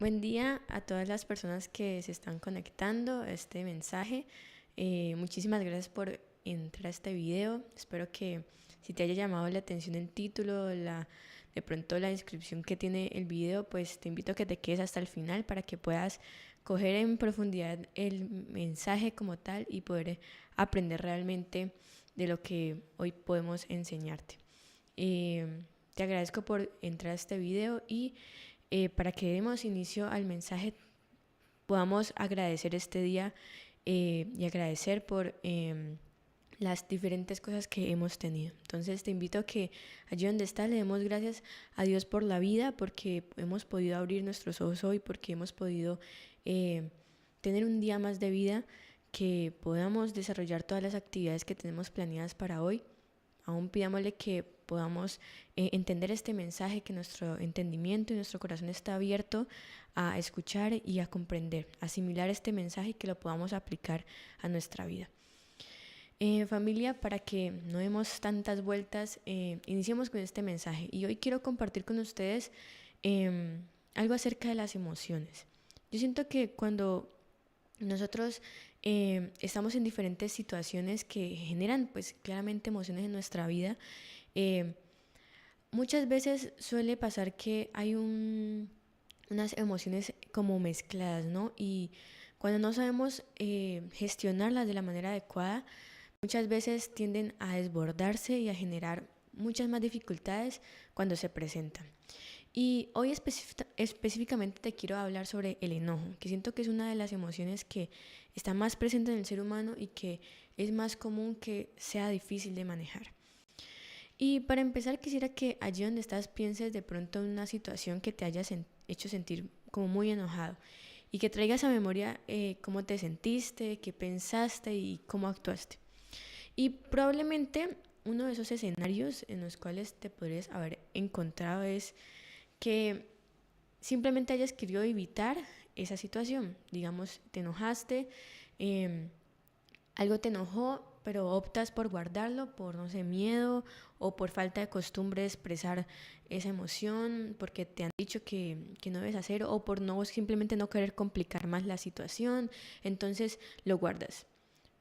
Buen día a todas las personas que se están conectando a este mensaje. Muchísimas gracias por entrar a este video. Espero que si te haya llamado la atención el título, de pronto la descripción que tiene el video, pues te invito a que te quedes hasta el final para que puedas coger en profundidad el mensaje como tal y poder aprender realmente de lo que hoy podemos enseñarte. Te agradezco por entrar a este video y para que demos inicio al mensaje, podamos agradecer este día y agradecer por las diferentes cosas que hemos tenido. Entonces te invito a que allí donde estás le demos gracias a Dios por la vida, porque hemos podido abrir nuestros ojos hoy, porque hemos podido tener un día más de vida, que podamos desarrollar todas las actividades que tenemos planeadas para hoy. Aún pidámosle que podamos entender este mensaje, que nuestro entendimiento y nuestro corazón está abierto a escuchar y a comprender, asimilar este mensaje y que lo podamos aplicar a nuestra vida. Familia, para que no demos tantas vueltas, iniciemos con este mensaje. Y hoy quiero compartir con ustedes algo acerca de las emociones. Yo siento que cuando nosotros estamos en diferentes situaciones que generan pues claramente emociones en nuestra vida, muchas veces suele pasar que hay unas emociones como mezcladas, ¿no? Y cuando no sabemos gestionarlas de la manera adecuada, muchas veces tienden a desbordarse y a generar muchas más dificultades cuando se presentan. Y hoy específicamente te quiero hablar sobre el enojo, que siento que es una de las emociones que está más presente en el ser humano y que es más común que sea difícil de manejar. Y para empezar quisiera que allí donde estás pienses de pronto en una situación que te haya hecho sentir como muy enojado y que traigas a memoria cómo te sentiste, qué pensaste y cómo actuaste. Y probablemente uno de esos escenarios en los cuales te podrías haber encontrado es que simplemente hayas querido evitar esa situación. Digamos, te enojaste, algo te enojó, pero optas por guardarlo por, no sé, miedo o por falta de costumbre de expresar esa emoción, porque te han dicho que no debes hacer o por no simplemente no querer complicar más la situación. Entonces lo guardas,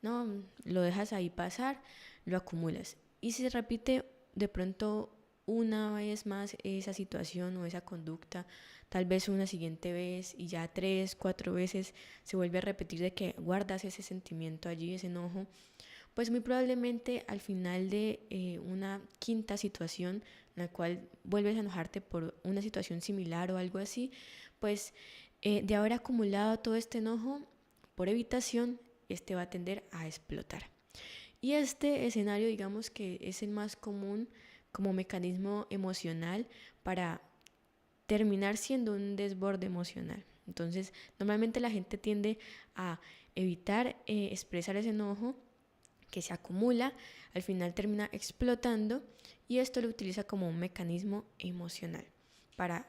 ¿no? Lo dejas ahí pasar, lo acumulas. Y si se repite de pronto una vez más esa situación o esa conducta, tal vez una siguiente vez y ya 3, 4 veces se vuelve a repetir de que guardas ese sentimiento allí, ese enojo, pues muy probablemente al final de una quinta situación en la cual vuelves a enojarte por una situación similar o algo así, pues de haber acumulado todo este enojo por evitación, este va a tender a explotar. Y este escenario, digamos que es el más común como mecanismo emocional para terminar siendo un desborde emocional. Entonces, normalmente la gente tiende a evitar expresar ese enojo que se acumula, al final termina explotando y esto lo utiliza como un mecanismo emocional para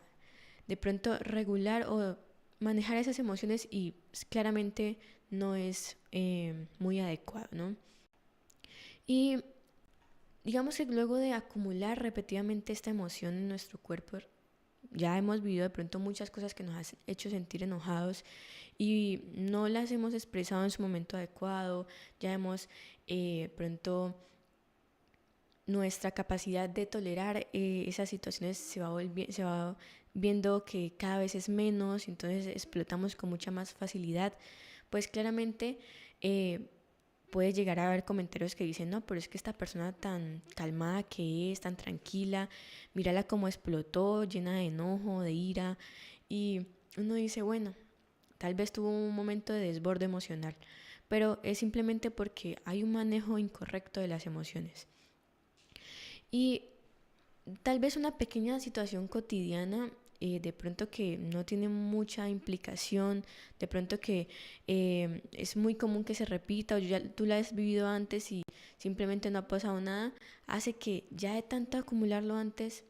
de pronto regular o manejar esas emociones y claramente no es muy adecuado, ¿no? Y digamos que luego de acumular repetidamente esta emoción en nuestro cuerpo, ya hemos vivido de pronto muchas cosas que nos han hecho sentir enojados y no las hemos expresado en su momento adecuado, ya hemos pronto nuestra capacidad de tolerar esas situaciones se va viendo que cada vez es menos, entonces explotamos con mucha más facilidad, pues claramente puede llegar a haber comentarios que dicen, no, pero es que esta persona tan calmada que es, tan tranquila, mírala cómo explotó, llena de enojo, de ira, y uno dice, bueno, tal vez tuvo un momento de desborde emocional, pero es simplemente porque hay un manejo incorrecto de las emociones. Y tal vez una pequeña situación cotidiana, de pronto que no tiene mucha implicación, de pronto que es muy común que se repita o tú la has vivido antes y simplemente no ha pasado nada, hace que ya de tanto acumularlo antes,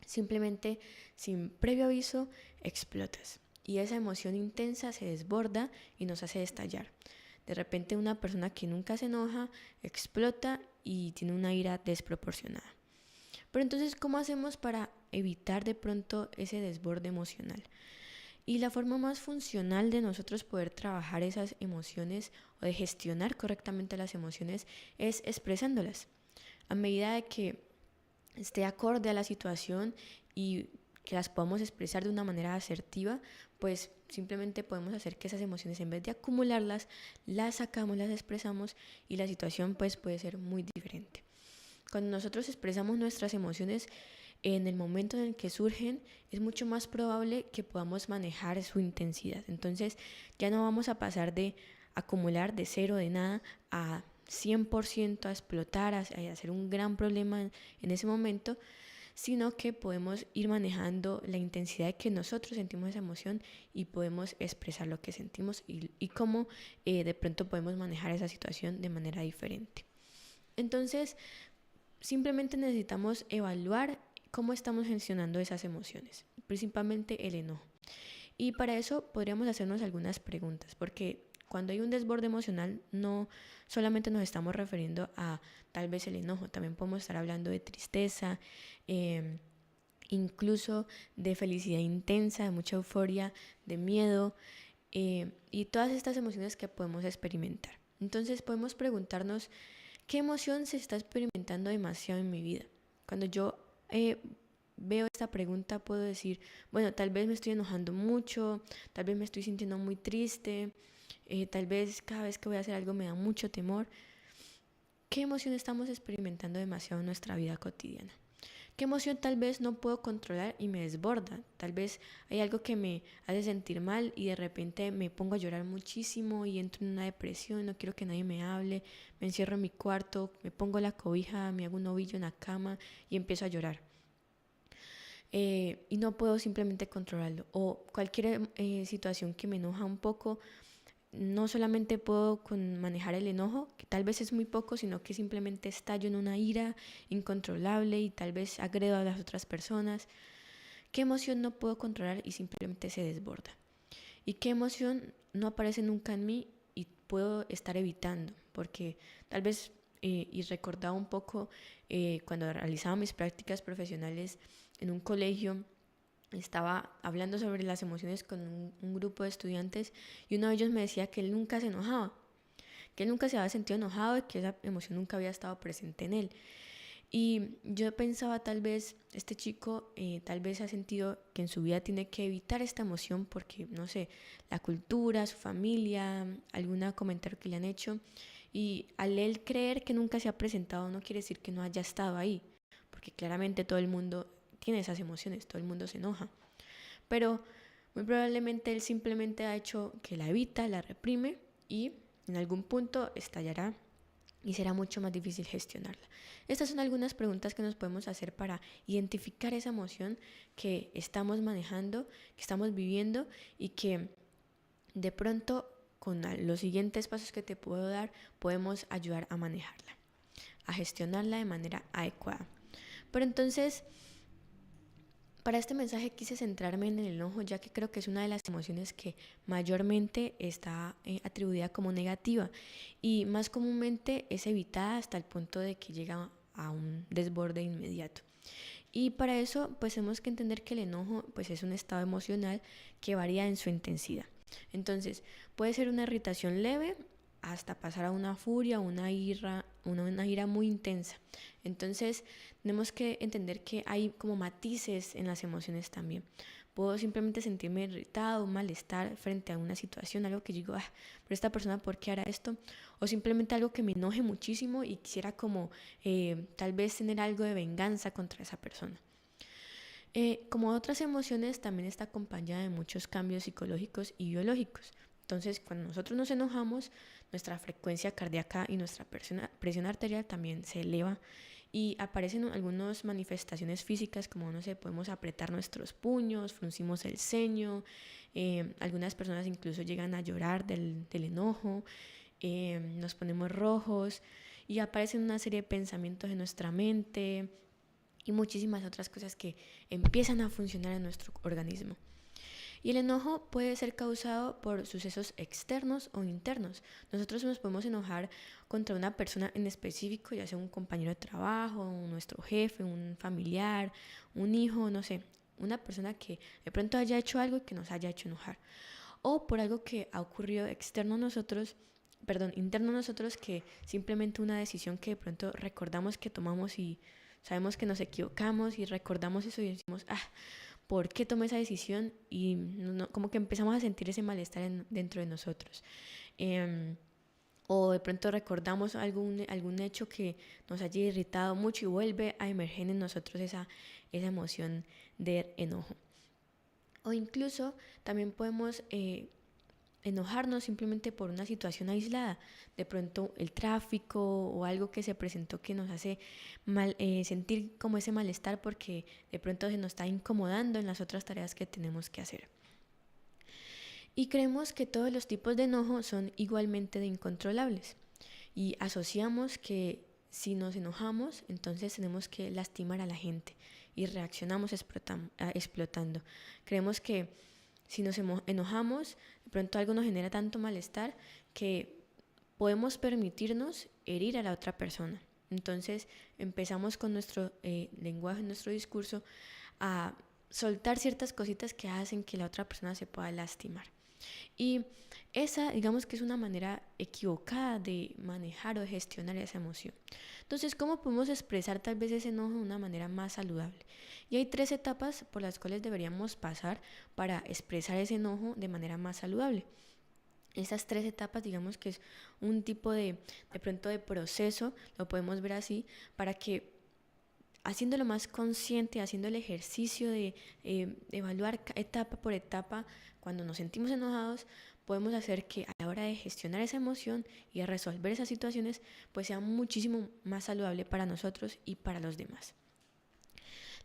simplemente sin previo aviso explotas. Y esa emoción intensa se desborda y nos hace estallar. De repente una persona que nunca se enoja explota y tiene una ira desproporcionada. Pero entonces, ¿cómo hacemos para evitar de pronto ese desborde emocional? Y la forma más funcional de nosotros poder trabajar esas emociones o de gestionar correctamente las emociones es expresándolas. A medida de que esté acorde a la situación y que las podamos expresar de una manera asertiva, pues simplemente podemos hacer que esas emociones, en vez de acumularlas, las sacamos, las expresamos y la situación pues puede ser muy diferente. Cuando nosotros expresamos nuestras emociones en el momento en el que surgen, es mucho más probable que podamos manejar su intensidad. Entonces ya no vamos a pasar de acumular de cero, de nada, a 100%, a explotar, a hacer un gran problema en ese momento, sino que podemos ir manejando la intensidad de que nosotros sentimos esa emoción y podemos expresar lo que sentimos y cómo de pronto podemos manejar esa situación de manera diferente. Entonces, simplemente necesitamos evaluar cómo estamos gestionando esas emociones, principalmente el enojo. Y para eso podríamos hacernos algunas preguntas, porque cuando hay un desborde emocional no solamente nos estamos refiriendo a tal vez el enojo, también podemos estar hablando de tristeza, incluso de felicidad intensa, de mucha euforia, de miedo y todas estas emociones que podemos experimentar. Entonces podemos preguntarnos qué emoción se está experimentando demasiado en mi vida. Cuando yo veo esta pregunta puedo decir, bueno, tal vez me estoy enojando mucho, tal vez me estoy sintiendo muy triste, tal vez cada vez que voy a hacer algo me da mucho temor. ¿Qué emoción estamos experimentando demasiado en nuestra vida cotidiana? ¿Qué emoción tal vez no puedo controlar y me desborda? Tal vez hay algo que me hace sentir mal y de repente me pongo a llorar muchísimo y entro en una depresión, no quiero que nadie me hable, me encierro en mi cuarto, me pongo la cobija, me hago un ovillo en la cama y empiezo a llorar. Y no puedo simplemente controlarlo. O cualquier situación que me enoja un poco, no solamente puedo manejar el enojo, que tal vez es muy poco, sino que simplemente estallo en una ira incontrolable y tal vez agredo a las otras personas. ¿Qué emoción no puedo controlar y simplemente se desborda? ¿Y qué emoción no aparece nunca en mí y puedo estar evitando? Porque tal vez, y recordaba un poco cuando realizaba mis prácticas profesionales en un colegio, estaba hablando sobre las emociones con un grupo de estudiantes y uno de ellos me decía que él nunca se enojaba, que él nunca se había sentido enojado y que esa emoción nunca había estado presente en él. Y yo pensaba, tal vez este chico tal vez ha sentido que en su vida tiene que evitar esta emoción porque, no sé, la cultura, su familia, algún comentario que le han hecho. Y al él creer que nunca se ha presentado no quiere decir que no haya estado ahí, porque claramente todo el mundo tiene esas emociones, todo el mundo se enoja. Pero muy probablemente él simplemente ha hecho que la evita, la reprime y en algún punto estallará y será mucho más difícil gestionarla. Estas son algunas preguntas que nos podemos hacer para identificar esa emoción que estamos manejando, que estamos viviendo y que de pronto con los siguientes pasos que te puedo dar podemos ayudar a manejarla, a gestionarla de manera adecuada. Pero entonces, para este mensaje quise centrarme en el enojo, ya que creo que es una de las emociones que mayormente está atribuida como negativa y más comúnmente es evitada hasta el punto de que llega a un desborde inmediato. Y para eso pues tenemos que entender que el enojo pues es un estado emocional que varía en su intensidad. Entonces puede ser una irritación leve hasta pasar a una furia, una ira muy intensa. Entonces tenemos que entender que hay como matices en las emociones también. Puedo simplemente sentirme irritado, un malestar frente a una situación, algo que digo, pero esta persona, ¿por qué hará esto? O simplemente algo que me enoje muchísimo y quisiera como tal vez tener algo de venganza contra esa persona. Como otras emociones, también está acompañada de muchos cambios psicológicos y biológicos. Entonces, cuando nosotros nos enojamos, nuestra frecuencia cardíaca y nuestra presión arterial también se eleva y aparecen algunas manifestaciones físicas como, no sé, podemos apretar nuestros puños, fruncimos el ceño, algunas personas incluso llegan a llorar del enojo, nos ponemos rojos y aparecen una serie de pensamientos en nuestra mente y muchísimas otras cosas que empiezan a funcionar en nuestro organismo. Y el enojo puede ser causado por sucesos externos o internos. Nosotros nos podemos enojar contra una persona en específico, ya sea un compañero de trabajo, nuestro jefe, un familiar, un hijo, no sé, una persona que de pronto haya hecho algo y que nos haya hecho enojar, o por algo que ha ocurrido interno a nosotros, que simplemente una decisión que de pronto recordamos que tomamos y sabemos que nos equivocamos y recordamos eso y decimos, ¿por qué tomé esa decisión? Y como que empezamos a sentir ese malestar dentro de nosotros. O de pronto recordamos algún hecho que nos haya irritado mucho y vuelve a emerger en nosotros esa emoción de enojo. O incluso también podemos enojarnos simplemente por una situación aislada, de pronto el tráfico o algo que se presentó que nos hace sentir como ese malestar porque de pronto se nos está incomodando en las otras tareas que tenemos que hacer. Y creemos que todos los tipos de enojo son igualmente de incontrolables y asociamos que si nos enojamos, entonces tenemos que lastimar a la gente y reaccionamos explotando. Creemos que si nos enojamos, de pronto algo nos genera tanto malestar que podemos permitirnos herir a la otra persona. Entonces empezamos con nuestro lenguaje, nuestro discurso, a soltar ciertas cositas que hacen que la otra persona se pueda lastimar. Y esa, digamos que es una manera equivocada de manejar o de gestionar esa emoción. Entonces, ¿cómo podemos expresar tal vez ese enojo de una manera más saludable? Y hay 3 etapas por las cuales deberíamos pasar para expresar ese enojo de manera más saludable. Esas 3 etapas, digamos que es un tipo de pronto de proceso, lo podemos ver así, para que haciéndolo más consciente, haciendo el ejercicio de evaluar etapa por etapa, cuando nos sentimos enojados, podemos hacer que a la hora de gestionar esa emoción y de resolver esas situaciones, pues sea muchísimo más saludable para nosotros y para los demás.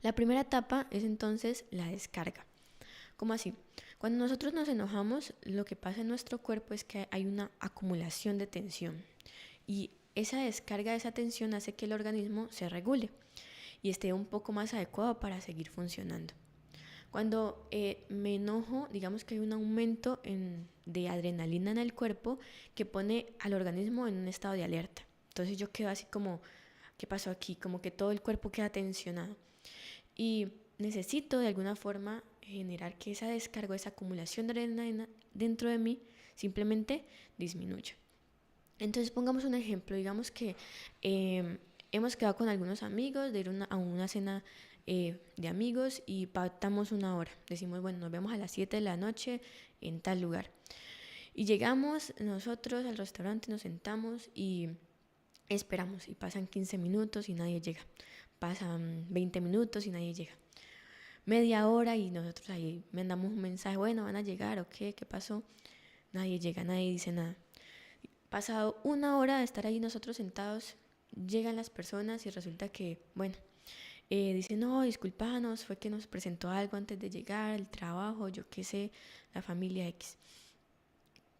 La primera etapa es entonces la descarga. ¿Cómo así? Cuando nosotros nos enojamos, lo que pasa en nuestro cuerpo es que hay una acumulación de tensión y esa descarga de esa tensión hace que el organismo se regule y esté un poco más adecuado para seguir funcionando. Cuando me enojo, digamos que hay un aumento de adrenalina en el cuerpo que pone al organismo en un estado de alerta. Entonces yo quedo así como, ¿qué pasó aquí? Como que todo el cuerpo queda tensionado. Y necesito de alguna forma generar que esa descarga, esa acumulación de adrenalina dentro de mí simplemente disminuya. Entonces pongamos un ejemplo, digamos que hemos quedado con algunos amigos de ir a una cena de amigos y pactamos una hora. Decimos, bueno, nos vemos a las 7 de la noche en tal lugar. Y llegamos nosotros al restaurante, nos sentamos y esperamos. Y pasan 15 minutos y nadie llega. Pasan 20 minutos y nadie llega. Media hora y nosotros ahí mandamos un mensaje, bueno, ¿van a llegar o qué? ¿Qué pasó? Nadie llega, nadie dice nada. Pasado una hora de estar ahí nosotros sentados, llegan las personas y resulta que, bueno, dicen, no, discúlpanos, fue que nos presentó algo antes de llegar, el trabajo, yo qué sé, la familia X.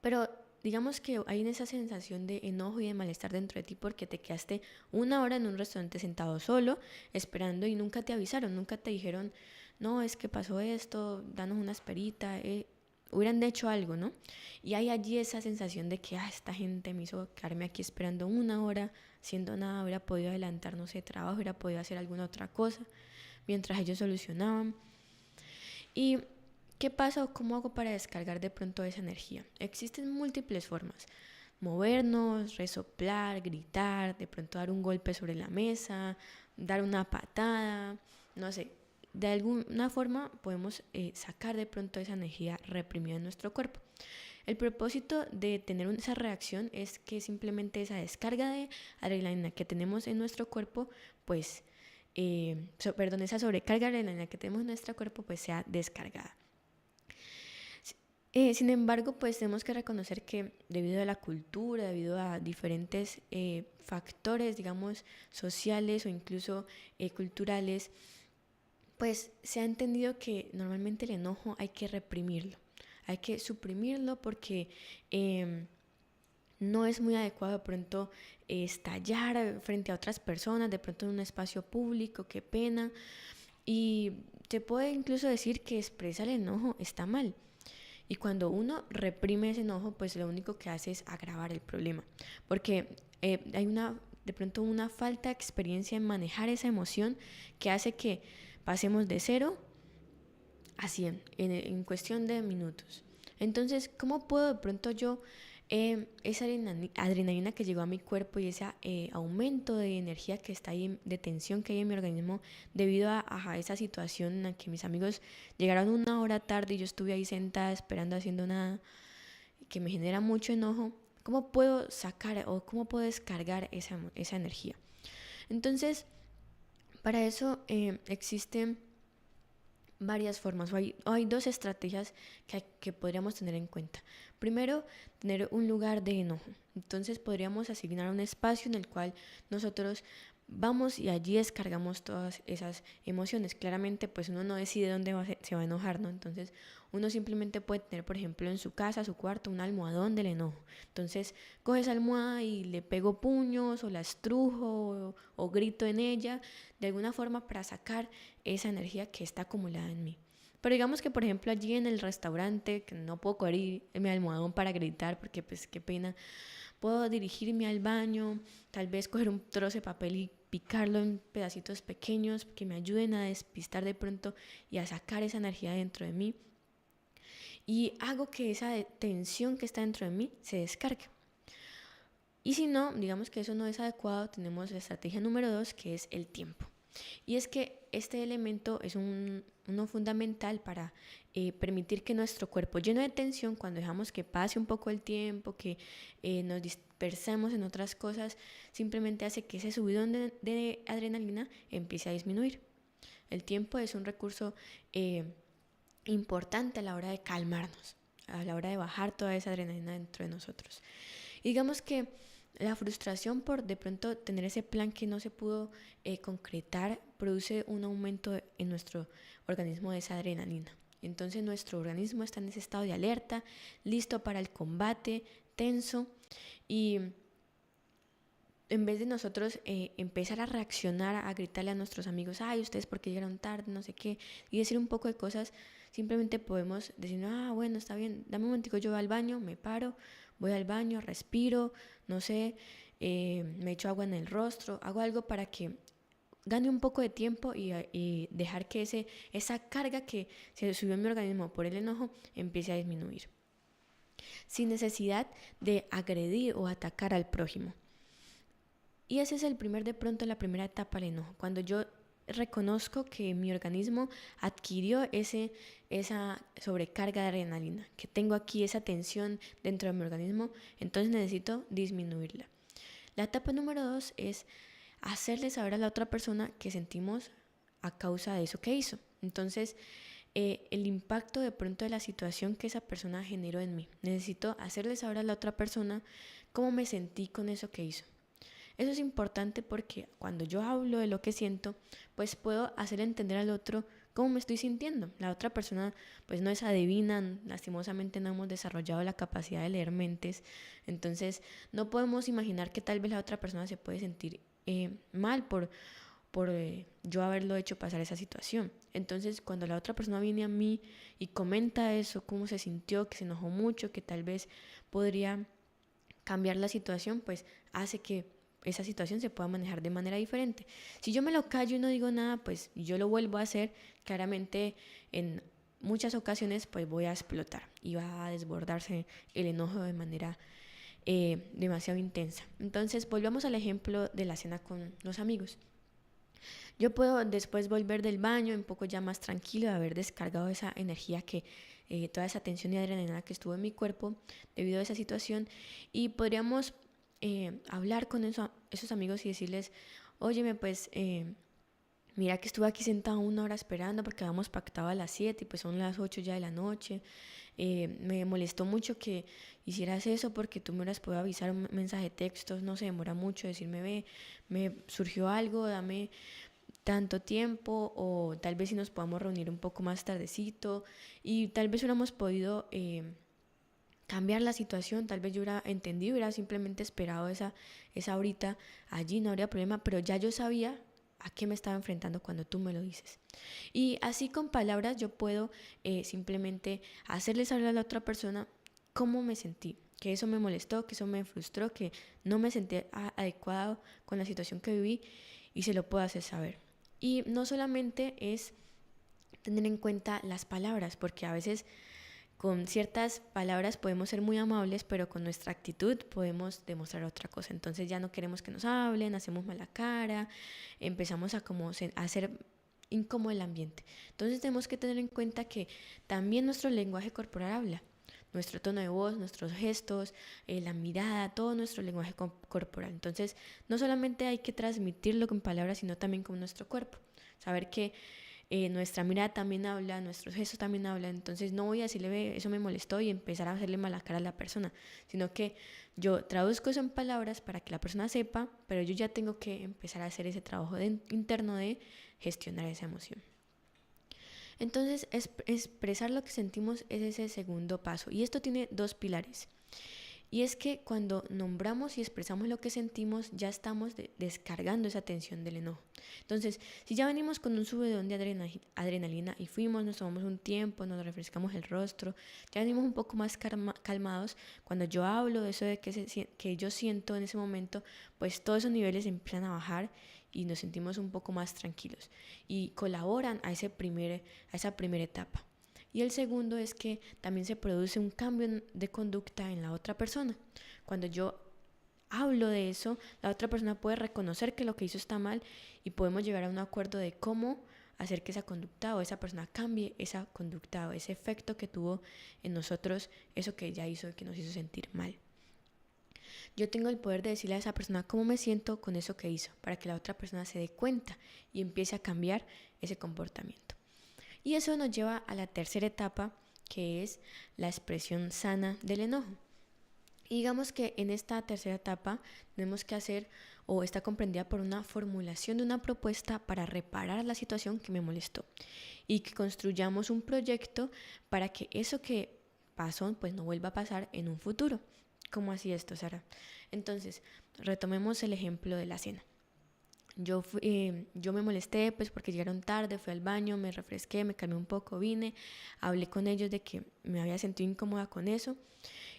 Pero digamos que hay esa sensación de enojo y de malestar dentro de ti porque te quedaste una hora en un restaurante sentado solo, esperando y nunca te avisaron, nunca te dijeron, no, es que pasó esto, danos una esperita, hubieran hecho algo, ¿no? Y hay allí esa sensación de que esta gente me hizo quedarme aquí esperando una hora, haciendo nada, hubiera podido adelantar, no sé, trabajo, hubiera podido hacer alguna otra cosa, mientras ellos solucionaban. ¿Y qué pasa o cómo hago para descargar de pronto esa energía? Existen múltiples formas. Movernos, resoplar, gritar, de pronto dar un golpe sobre la mesa, dar una patada, no sé. De alguna forma podemos sacar de pronto esa energía reprimida en nuestro cuerpo. El propósito de tener esa reacción es que simplemente esa descarga de adrenalina que tenemos en nuestro cuerpo, pues, esa sobrecarga de adrenalina que tenemos en nuestro cuerpo, pues sea descargada. Sin embargo, pues tenemos que reconocer que debido a la cultura, debido a diferentes factores, digamos, sociales o incluso culturales, pues se ha entendido que normalmente el enojo hay que reprimirlo, hay que suprimirlo porque no es muy adecuado de pronto estallar frente a otras personas, de pronto en un espacio público, qué pena. Y se puede incluso decir que expresar el enojo está mal. Y cuando uno reprime ese enojo, pues lo único que hace es agravar el problema. Porque hay de pronto una falta de experiencia en manejar esa emoción que hace que pasemos de 0 así en cuestión de minutos. Entonces, ¿cómo puedo de pronto yo esa adrenalina que llegó a mi cuerpo y ese aumento de energía que está ahí, de tensión que hay en mi organismo debido a esa situación en la que mis amigos llegaron 1 hora tarde y yo estuve ahí sentada esperando haciendo nada, que me genera mucho enojo? ¿Cómo puedo sacar o cómo puedo descargar esa energía? Entonces, para eso existen varias formas, hay 2 estrategias que podríamos tener en cuenta. Primero, tener un lugar de enojo. Entonces podríamos asignar un espacio en el cual nosotros vamos y allí descargamos todas esas emociones. Claramente, pues uno no decide dónde se va a enojar, ¿no? Entonces uno simplemente puede tener, por ejemplo, en su casa, su cuarto, un almohadón del enojo. Entonces coge esa almohada y le pego puños o la estrujo o grito en ella de alguna forma para sacar esa energía que está acumulada en mí. Pero digamos que, por ejemplo, allí en el restaurante, que no puedo coger mi almohadón para gritar porque pues qué pena, puedo dirigirme al baño, tal vez coger un trozo de papel y picarlo en pedacitos pequeños que me ayuden a despistar de pronto y a sacar esa energía dentro de mí. Y hago que esa tensión que está dentro de mí se descargue. Y si no, digamos que eso no es adecuado, tenemos la estrategia número 2, que es el tiempo. Y es que este elemento es uno fundamental para permitir que nuestro cuerpo lleno de tensión, cuando dejamos que pase un poco el tiempo, que nos dispersemos en otras cosas, simplemente hace que ese subidón de adrenalina empiece a disminuir. El tiempo es un recurso importante a la hora de calmarnos, a la hora de bajar toda esa adrenalina dentro de nosotros. Y digamos que la frustración por de pronto tener ese plan que no se pudo concretar produce un aumento en nuestro organismo de esa adrenalina. Entonces nuestro organismo está en ese estado de alerta, listo para el combate, tenso, y en vez de nosotros empezar a reaccionar, a gritarle a nuestros amigos, ay, ustedes porque llegaron tarde, no sé qué, y decir un poco de cosas, simplemente podemos decir, bueno, está bien, dame un momentico, yo voy al baño, me paro, voy al baño, respiro, no sé, me echo agua en el rostro, hago algo para que gane un poco de tiempo y dejar que esa carga que se subió en mi organismo por el enojo empiece a disminuir, sin necesidad de agredir o atacar al prójimo. Y ese es la primera etapa del enojo, cuando yo reconozco que mi organismo adquirió esa sobrecarga de adrenalina, que tengo aquí esa tensión dentro de mi organismo, entonces necesito disminuirla. La etapa número 2 es hacerle saber a la otra persona que sentimos a causa de eso que hizo. Entonces, el impacto de pronto de la situación que esa persona generó en mí. Necesito hacerle saber a la otra persona cómo me sentí con eso que hizo. Eso es importante porque cuando yo hablo de lo que siento, pues puedo hacer entender al otro cómo me estoy sintiendo. La otra persona pues no es adivina, lastimosamente no hemos desarrollado la capacidad de leer mentes, entonces no podemos imaginar que tal vez la otra persona se puede sentir mal por yo haberlo hecho pasar esa situación. Entonces cuando la otra persona viene a mí y comenta eso, cómo se sintió, que se enojó mucho, que tal vez podría cambiar la situación, pues hace que esa situación se pueda manejar de manera diferente. Si yo me lo callo y no digo nada, pues yo lo vuelvo a hacer, claramente en muchas ocasiones pues voy a explotar y va a desbordarse el enojo de manera demasiado intensa. Entonces volvamos al ejemplo de la cena con los amigos. Yo puedo después volver del baño un poco ya más tranquilo, de haber descargado esa energía toda esa tensión y adrenalina que estuvo en mi cuerpo debido a esa situación, y podríamos hablar con esos amigos y decirles, óyeme, pues mira que estuve aquí sentado 1 hora esperando porque habíamos pactado a las 7 y pues son las 8 ya de la noche. Me molestó mucho que hicieras eso porque tú me hubieras podido avisar un mensaje de texto, no se demora mucho, decirme, ve, me surgió algo, dame tanto tiempo, o tal vez si nos podamos reunir un poco más tardecito, y tal vez hubiéramos podido cambiar la situación, tal vez yo hubiera entendido, hubiera simplemente esperado esa horita allí, no habría problema, pero ya yo sabía a qué me estaba enfrentando cuando tú me lo dices. Y así con palabras yo puedo simplemente hacerle saber a la otra persona cómo me sentí, que eso me molestó, que eso me frustró, que no me sentí adecuado con la situación que viví, y se lo puedo hacer saber. Y no solamente es tener en cuenta las palabras, porque a veces con ciertas palabras podemos ser muy amables, pero con nuestra actitud podemos demostrar otra cosa. Entonces ya no queremos que nos hablen, hacemos mala cara, empezamos a hacer incómodo el ambiente. Entonces tenemos que tener en cuenta que también nuestro lenguaje corporal habla. Nuestro tono de voz, nuestros gestos, la mirada, todo nuestro lenguaje corporal. Entonces, no solamente hay que transmitirlo con palabras, sino también con nuestro cuerpo. Saber que nuestra mirada también habla, nuestros gestos también hablan. Entonces, no voy a decirle, ve, eso me molestó y empezar a hacerle mala cara a la persona, sino que yo traduzco eso en palabras para que la persona sepa, pero yo ya tengo que empezar a hacer ese trabajo interno de gestionar esa emoción. Entonces, expresar lo que sentimos es ese segundo paso. Y esto tiene dos pilares. Y es que cuando nombramos y expresamos lo que sentimos, ya estamos descargando esa tensión del enojo. Entonces, si ya venimos con un subidón de adrenalina y fuimos, nos tomamos un tiempo, nos refrescamos el rostro, ya venimos un poco más calmados, cuando yo hablo de eso de que yo siento en ese momento, pues todos esos niveles empiezan a bajar y nos sentimos un poco más tranquilos y colaboran a esa primera etapa. Y el segundo es que también se produce un cambio de conducta en la otra persona. Cuando yo hablo de eso, la otra persona puede reconocer que lo que hizo está mal y podemos llegar a un acuerdo de cómo hacer que esa conducta o esa persona cambie esa conducta o ese efecto que tuvo en nosotros, eso que ella hizo y que nos hizo sentir mal. Yo tengo el poder de decirle a esa persona cómo me siento con eso que hizo, para que la otra persona se dé cuenta y empiece a cambiar ese comportamiento. Y eso nos lleva a la tercera etapa, que es la expresión sana del enojo. Y digamos que en esta tercera etapa tenemos que hacer, o está comprendida por una formulación de una propuesta para reparar la situación que me molestó y que construyamos un proyecto para que eso que pasó pues no vuelva a pasar en un futuro. ¿Cómo así esto, Sara? Entonces, retomemos el ejemplo de la cena. Yo me molesté pues porque llegaron tarde, fui al baño, me refresqué, me calmé un poco, vine, hablé con ellos de que me había sentido incómoda con eso.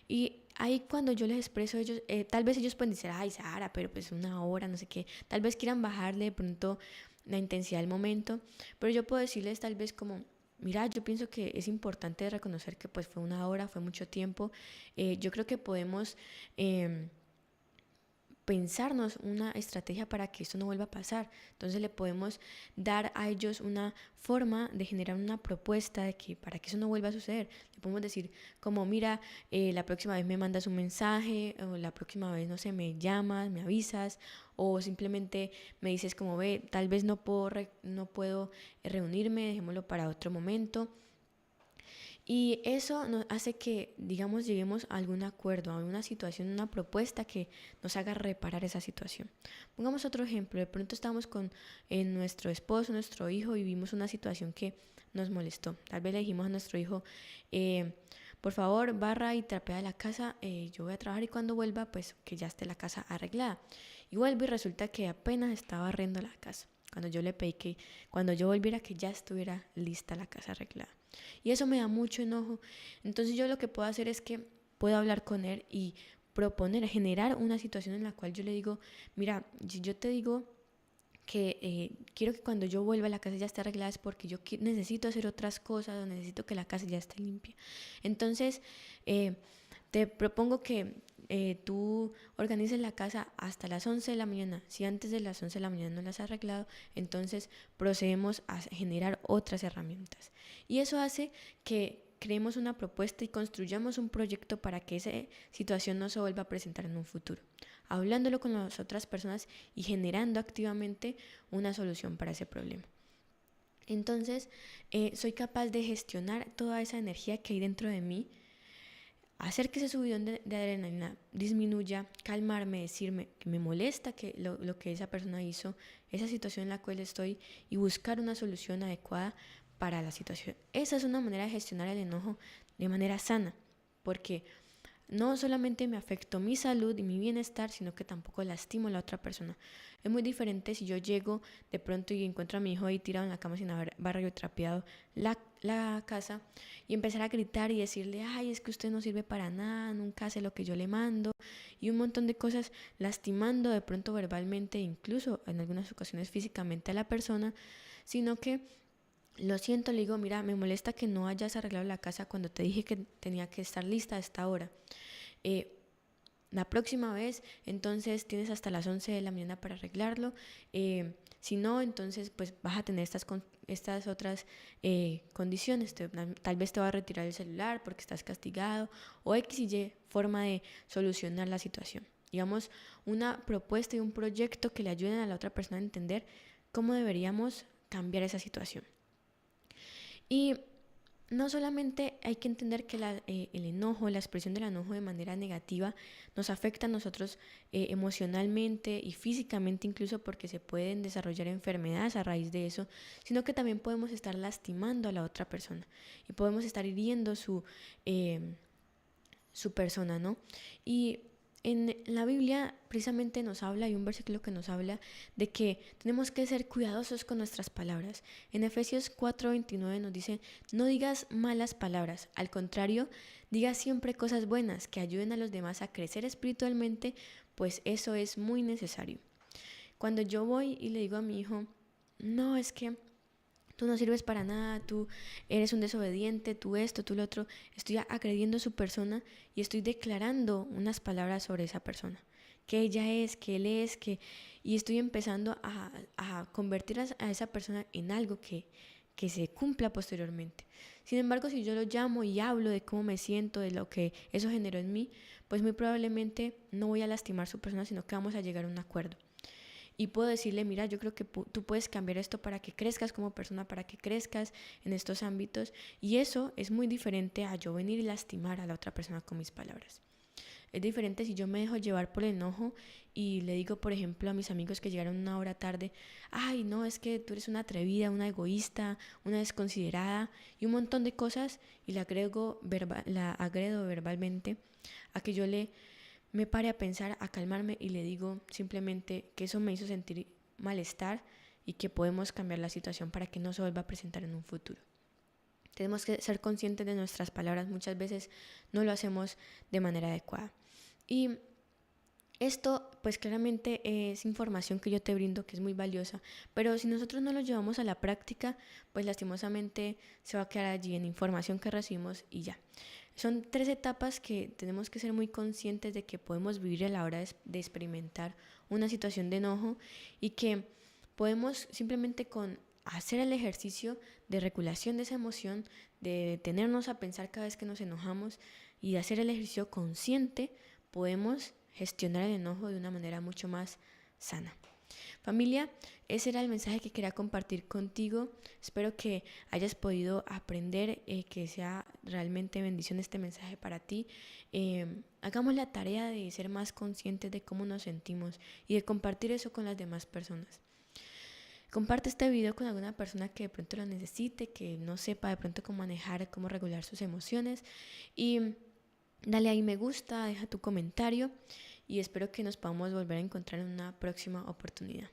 Y ahí cuando yo les expreso a ellos, tal vez ellos pueden decir, ay Sara, pero pues una hora, no sé qué, tal vez quieran bajarle de pronto la intensidad del momento, pero yo puedo decirles tal vez como, mira, yo pienso que es importante reconocer que pues fue una hora, fue mucho tiempo, yo creo que podemos pensarnos una estrategia para que esto no vuelva a pasar. Entonces le podemos dar a ellos una forma de generar una propuesta de que para que eso no vuelva a suceder. Le podemos decir como, mira, la próxima vez me mandas un mensaje, o la próxima vez, no sé, me llamas, me avisas, o simplemente me dices como, ve, tal vez no puedo reunirme, dejémoslo para otro momento. Y eso nos hace que, digamos, lleguemos a algún acuerdo, a una situación, una propuesta que nos haga reparar esa situación. Pongamos otro ejemplo. De pronto estamos con nuestro esposo, nuestro hijo, y vimos una situación que nos molestó. Tal vez le dijimos a nuestro hijo, por favor, barra y trapea la casa, yo voy a trabajar y cuando vuelva, pues que ya esté la casa arreglada. Y vuelvo y resulta que apenas estaba barriendo la casa. Cuando yo le pedí que cuando yo volviera que ya estuviera lista la casa arreglada. Y eso me da mucho enojo. Entonces yo lo que puedo hacer es que puedo hablar con él y proponer, generar una situación en la cual yo le digo, mira, yo te digo que quiero que cuando yo vuelva la casa ya esté arreglada es porque yo necesito hacer otras cosas o necesito que la casa ya esté limpia. Entonces te propongo que tú organices la casa hasta las 11 de la mañana. Si antes de las 11 de la mañana no las has arreglado, entonces procedemos a generar otras herramientas. Y eso hace que creemos una propuesta y construyamos un proyecto para que esa situación no se vuelva a presentar en un futuro, hablándolo con las otras personas y generando activamente una solución para ese problema. Entonces, soy capaz de gestionar toda esa energía que hay dentro de mí, hacer que ese subidón de adrenalina disminuya, calmarme, decirme que me molesta que lo que esa persona hizo, esa situación en la cual estoy, y buscar una solución adecuada para la situación. Esa es una manera de gestionar el enojo de manera sana, porque no solamente me afectó mi salud y mi bienestar, sino que tampoco lastimo a la otra persona. Es muy diferente si yo llego de pronto y encuentro a mi hijo ahí tirado en la cama sin haber barrido y trapeado la casa y empezar a gritar y decirle, ay, es que usted no sirve para nada, nunca hace lo que yo le mando, y un montón de cosas, lastimando de pronto verbalmente, incluso en algunas ocasiones físicamente a la persona, sino que lo siento, le digo, mira, me molesta que no hayas arreglado la casa cuando te dije que tenía que estar lista a esta hora. Eh, la próxima vez, entonces tienes hasta las 11 de la mañana para arreglarlo. Si no, entonces pues vas a tener estas otras condiciones. Tal vez te va a retirar el celular porque estás castigado o X y Y forma de solucionar la situación. Digamos, una propuesta y un proyecto que le ayuden a la otra persona a entender cómo deberíamos cambiar esa situación. Y no solamente hay que entender que el enojo, la expresión del enojo de manera negativa nos afecta a nosotros emocionalmente y físicamente incluso porque se pueden desarrollar enfermedades a raíz de eso, sino que también podemos estar lastimando a la otra persona y podemos estar hiriendo su persona, ¿no? Y en la Biblia precisamente nos habla, hay un versículo que nos habla de que tenemos que ser cuidadosos con nuestras palabras. En Efesios 4:29 nos dice, no digas malas palabras, al contrario, diga siempre cosas buenas que ayuden a los demás a crecer espiritualmente, pues eso es muy necesario. Cuando yo voy y le digo a mi hijo, no, es que tú no sirves para nada, tú eres un desobediente, tú esto, tú lo otro. Estoy agrediendo a su persona y estoy declarando unas palabras sobre esa persona. Que ella es, que él es, y estoy empezando a convertir a esa persona en algo que se cumpla posteriormente. Sin embargo, si yo lo llamo y hablo de cómo me siento, de lo que eso generó en mí, pues muy probablemente no voy a lastimar a su persona, sino que vamos a llegar a un acuerdo. Y puedo decirle, mira, yo creo que tú puedes cambiar esto para que crezcas como persona, para que crezcas en estos ámbitos. Y eso es muy diferente a yo venir y lastimar a la otra persona con mis palabras. Es diferente si yo me dejo llevar por el enojo y le digo, por ejemplo, a mis amigos que llegaron una hora tarde, ay, no, es que tú eres una atrevida, una egoísta, una desconsiderada y un montón de cosas y la agredo verbalmente a que yo me pare a pensar, a calmarme y le digo simplemente que eso me hizo sentir malestar y que podemos cambiar la situación para que no se vuelva a presentar en un futuro. Tenemos que ser conscientes de nuestras palabras, muchas veces no lo hacemos de manera adecuada. Y esto pues claramente es información que yo te brindo que es muy valiosa, pero si nosotros no lo llevamos a la práctica, pues lastimosamente se va a quedar allí en información que recibimos y ya. Son 3 etapas que tenemos que ser muy conscientes de que podemos vivir a la hora de experimentar una situación de enojo y que podemos simplemente con hacer el ejercicio de regulación de esa emoción, de detenernos a pensar cada vez que nos enojamos y de hacer el ejercicio consciente, podemos gestionar el enojo de una manera mucho más sana. Familia, ese era el mensaje que quería compartir contigo. Espero que hayas podido aprender, que sea realmente bendición este mensaje para ti. Hagamos la tarea de ser más conscientes de cómo nos sentimos y de compartir eso con las demás personas. Comparte este video con alguna persona que de pronto lo necesite, que no sepa de pronto cómo manejar, cómo regular sus emociones y dale ahí me gusta, deja tu comentario y espero que nos podamos volver a encontrar en una próxima oportunidad.